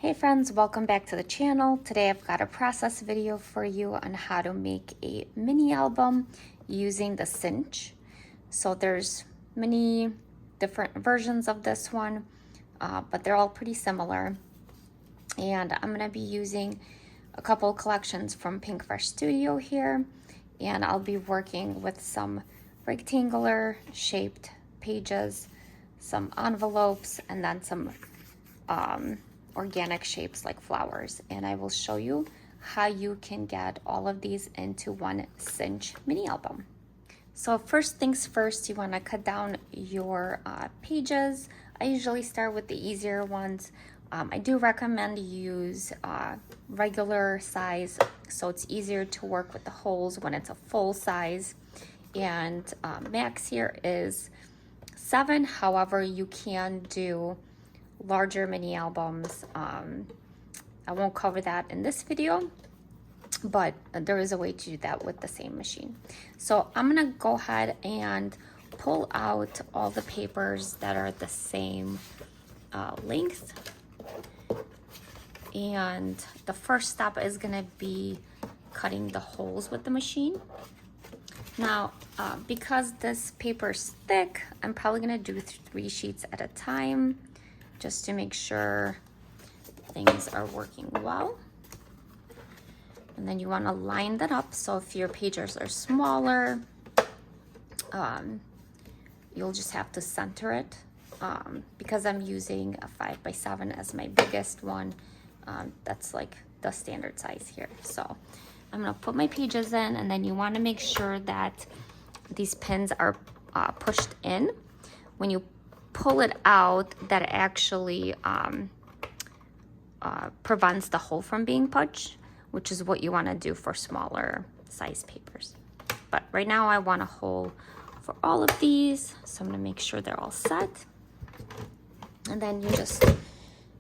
Hey friends, welcome back to the channel. Today I've got a process video for you on how to make a mini album using the Cinch. So there's many different versions of this one, but they're all pretty similar. And I'm gonna be using a couple collections from Pinkfresh Studio here, and I'll be working with some rectangular shaped pages, some envelopes, and then some organic shapes like flowers. And I will show you how you can get all of these into one Cinch mini album. So first things first, you want to cut down your pages. I usually start with the easier ones. I do recommend you use regular size so it's easier to work with the holes when it's a full size. And max here is 7. However, you can do larger mini albums. I won't cover that in this video, but there is a way to do that with the same machine. So I'm gonna go ahead and pull out all the papers that are the same length. And the first step is gonna be cutting the holes with the machine. Now, because this paper is thick, I'm probably gonna do 3 sheets at a time, just to make sure things are working well. And then you want to line that up. So if your pages are smaller, you'll just have to center it. Because I'm using a 5x7 as my biggest one, that's like the standard size here. So I'm gonna put my pages in, and then you want to make sure that these pins are pushed in. When you pull it out, that actually prevents the hole from being punched, which is what you want to do for smaller size papers. But right now I want a hole for all of these, so I'm going to make sure they're all set. And then you just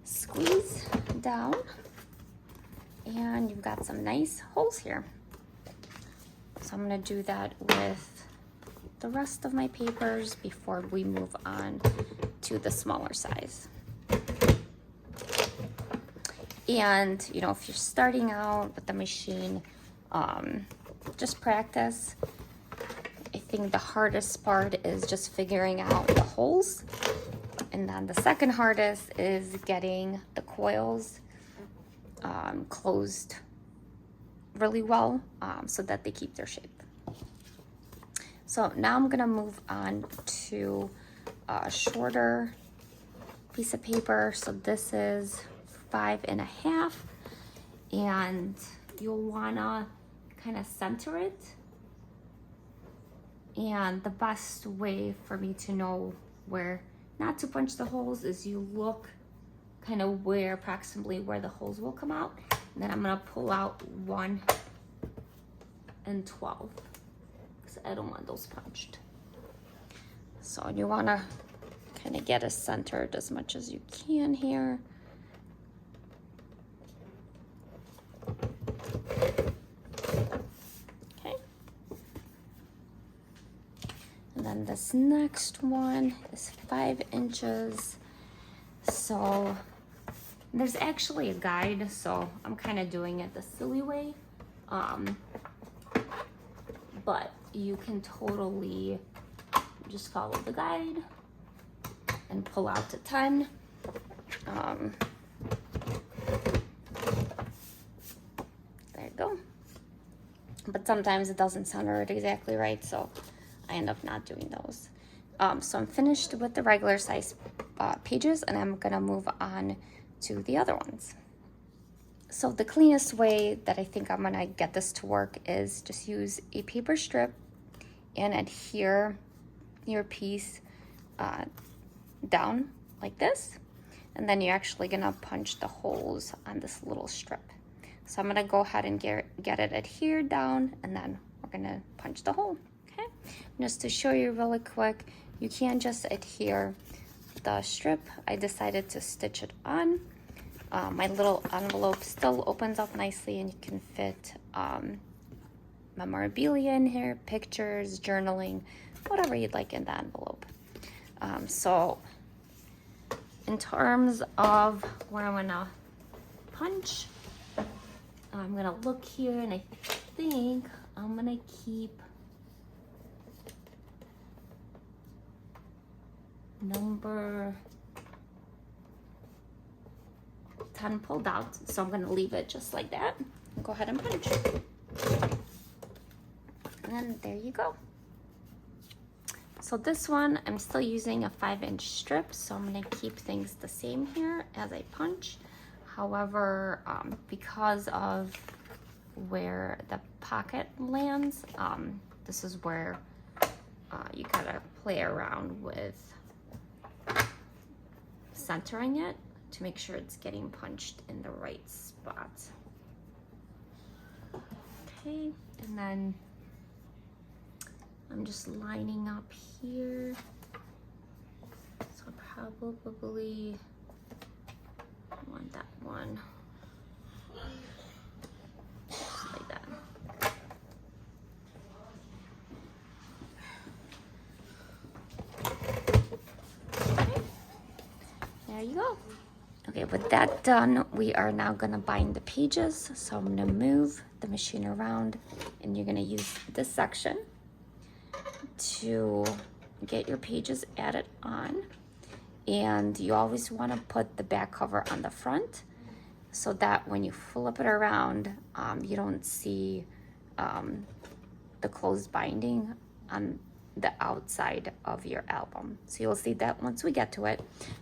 squeeze down and you've got some nice holes here. So I'm going to do that with the rest of my papers before we move on to the smaller size. And you know, if you're starting out with the machine, just practice. I think the hardest part is just figuring out the holes, and then the second hardest is getting the coils closed really well, so that they keep their shape. So now I'm gonna move on to a shorter piece of paper. So this is 5.5, and you'll wanna kind of center it. And the best way for me to know where not to punch the holes is you look kind of where approximately where the holes will come out. And then I'm gonna pull out 1 and 12. I don't want those punched. So you want to kind of get it centered as much as you can here. Okay. And then this next one is 5 inches. So there's actually a guide, so I'm kind of doing it the silly way. But you can totally just follow the guide and pull out to 10. There you go. But sometimes it doesn't center it exactly right, so I end up not doing those. So I'm finished with the regular size pages, and I'm gonna move on to the other ones. So the cleanest way that I think I'm gonna get this to work is just use a paper strip and adhere your piece down like this. And then you're actually gonna punch the holes on this little strip. So I'm gonna go ahead and get it adhered down, and then we're gonna punch the hole, okay? Just to show you really quick, you can just adhere the strip. I decided to stitch it on. My little envelope still opens up nicely, and you can fit memorabilia in here, pictures, journaling, whatever you'd like in the envelope. So in terms of where I'm gonna punch. I'm gonna look here and I think I'm gonna keep number 10 pulled out. So I'm gonna leave it just like that and go ahead and punch. And there you go. So this one, I'm still using a 5-inch strip, so I'm gonna keep things the same here as I punch. However, because of where the pocket lands, this is where you gotta play around with centering it to make sure it's getting punched in the right spot. Okay, and then I'm just lining up here. So I probably want that one. Just like that. Okay. There you go. Okay, with that done, we are now gonna bind the pages. So I'm gonna move the machine around and you're gonna use this section to get your pages added on. And you always want to put the back cover on the front so that when you flip it around, you don't see the closed binding on the outside of your album. So you'll see that once we get to it.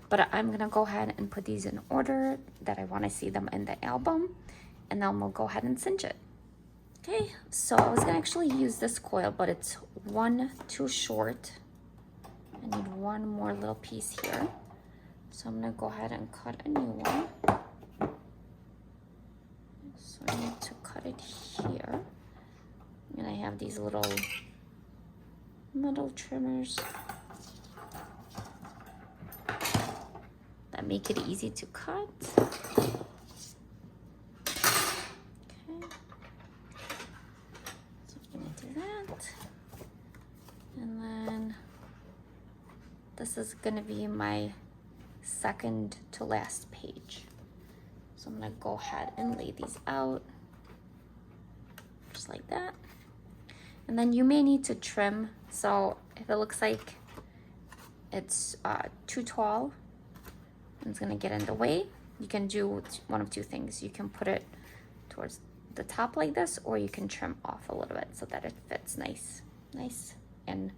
But I'm gonna go ahead and put these in order that I want to see them in the album, and then we'll go ahead and cinch it. Okay, so I was gonna actually use this coil, but it's one too short. I need one more little piece here. So I'm gonna go ahead and cut a new one. So I need to cut it here. And I have these little metal trimmers that make it easy to cut. And then this is gonna be my second to last page. So I'm gonna go ahead and lay these out just like that. And then you may need to trim. So if it looks like it's too tall and it's gonna get in the way, you can do one of two things. You can put it towards the top like this, or you can trim off a little bit so that it fits nice and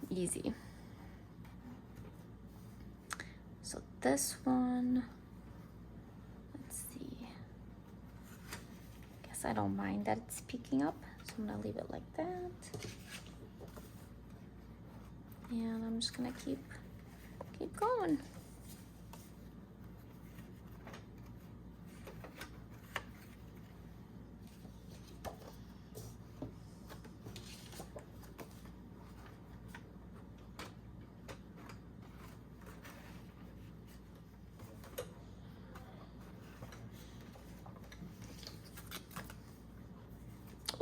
easy. So this one, let's see, guess I don't mind that it's peeking up, so I'm gonna leave it like that. And I'm just gonna keep going.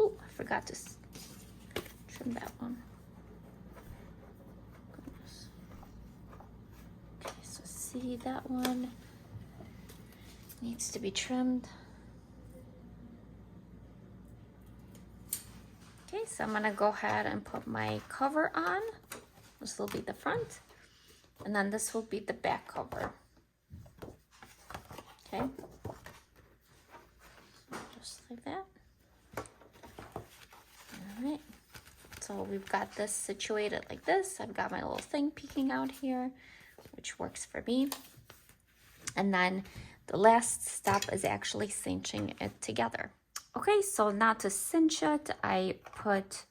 Oh, I forgot to trim that one. Goodness. Okay, so see, that one needs to be trimmed. Okay, so I'm gonna go ahead and put my cover on. This will be the front, and then this will be the back cover. Okay, just like that. All right, so we've got this situated like this. I've got my little thing peeking out here, which works for me. And then the last step is actually cinching it together. Okay, so now to cinch it, I put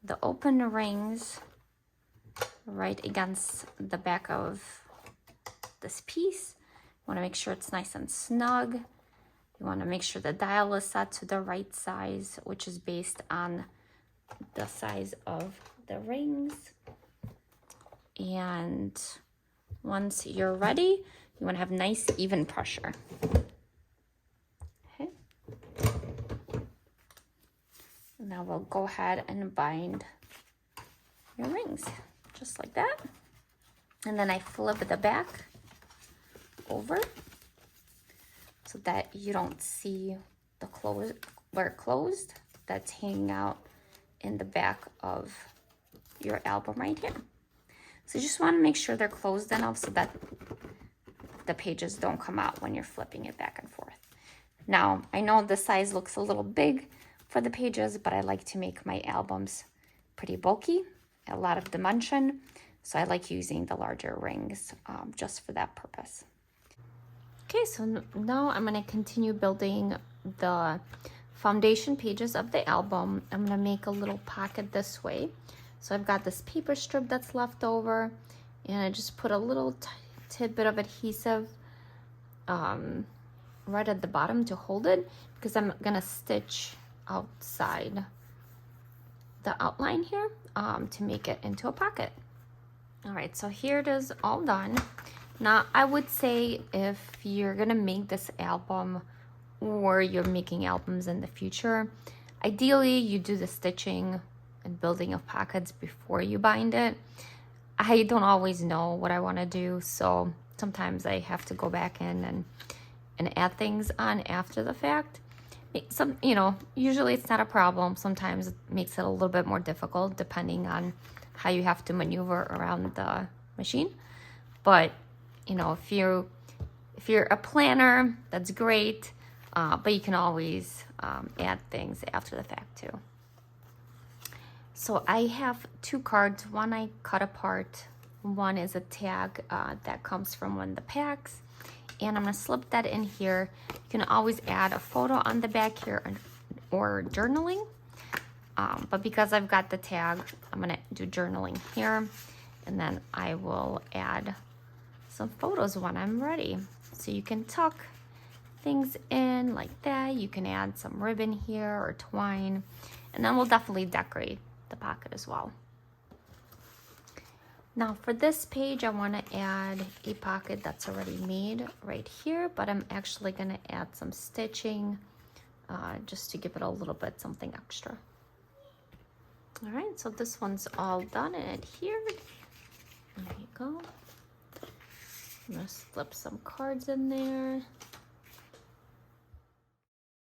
the open rings right against the back of this piece. You want to make sure it's nice and snug. You want to make sure the dial is set to the right size, which is based on the size of the rings. And once you're ready, you want to have nice even pressure. Okay. Now we'll go ahead and bind your rings just like that. And then I flip the back over so that you don't see the close where it closed. That's hanging out in the back of your album right here. So you just want to make sure they're closed enough so that the pages don't come out when you're flipping it back and forth. Now, I know the size looks a little big for the pages, but I like to make my albums pretty bulky, a lot of dimension. So I like using the larger rings just for that purpose. Okay, so now I'm going to continue building the foundation pages of the album. I'm going to make a little pocket this way. So I've got this paper strip that's left over, and I just put a little tidbit of adhesive right at the bottom to hold it, because I'm going to stitch outside the outline here to make it into a pocket. All right, so here it is all done. Now, I would say if you're gonna make this album or you're making albums in the future, ideally you do the stitching and building of pockets before you bind it. I don't always know what I wanna do, so sometimes I have to go back in and add things on after the fact. Some, you know, usually it's not a problem. Sometimes it makes it a little bit more difficult depending on how you have to maneuver around the machine. But you know, if you're a planner, that's great, but you can always add things after the fact too. So I have two cards. One I cut apart. One is a tag that comes from one of the packs, and I'm gonna slip that in here. You can always add a photo on the back here or journaling, but because I've got the tag, I'm gonna do journaling here, and then I will add some photos when I'm ready. So you can tuck things in like that. You can add some ribbon here or twine, and then we'll definitely decorate the pocket as well. Now for this page, I want to add a pocket that's already made right here, but I'm actually going to add some stitching just to give it a little bit something extra. All right, so this one's all done and adhered. There you go. I'm gonna slip some cards in there.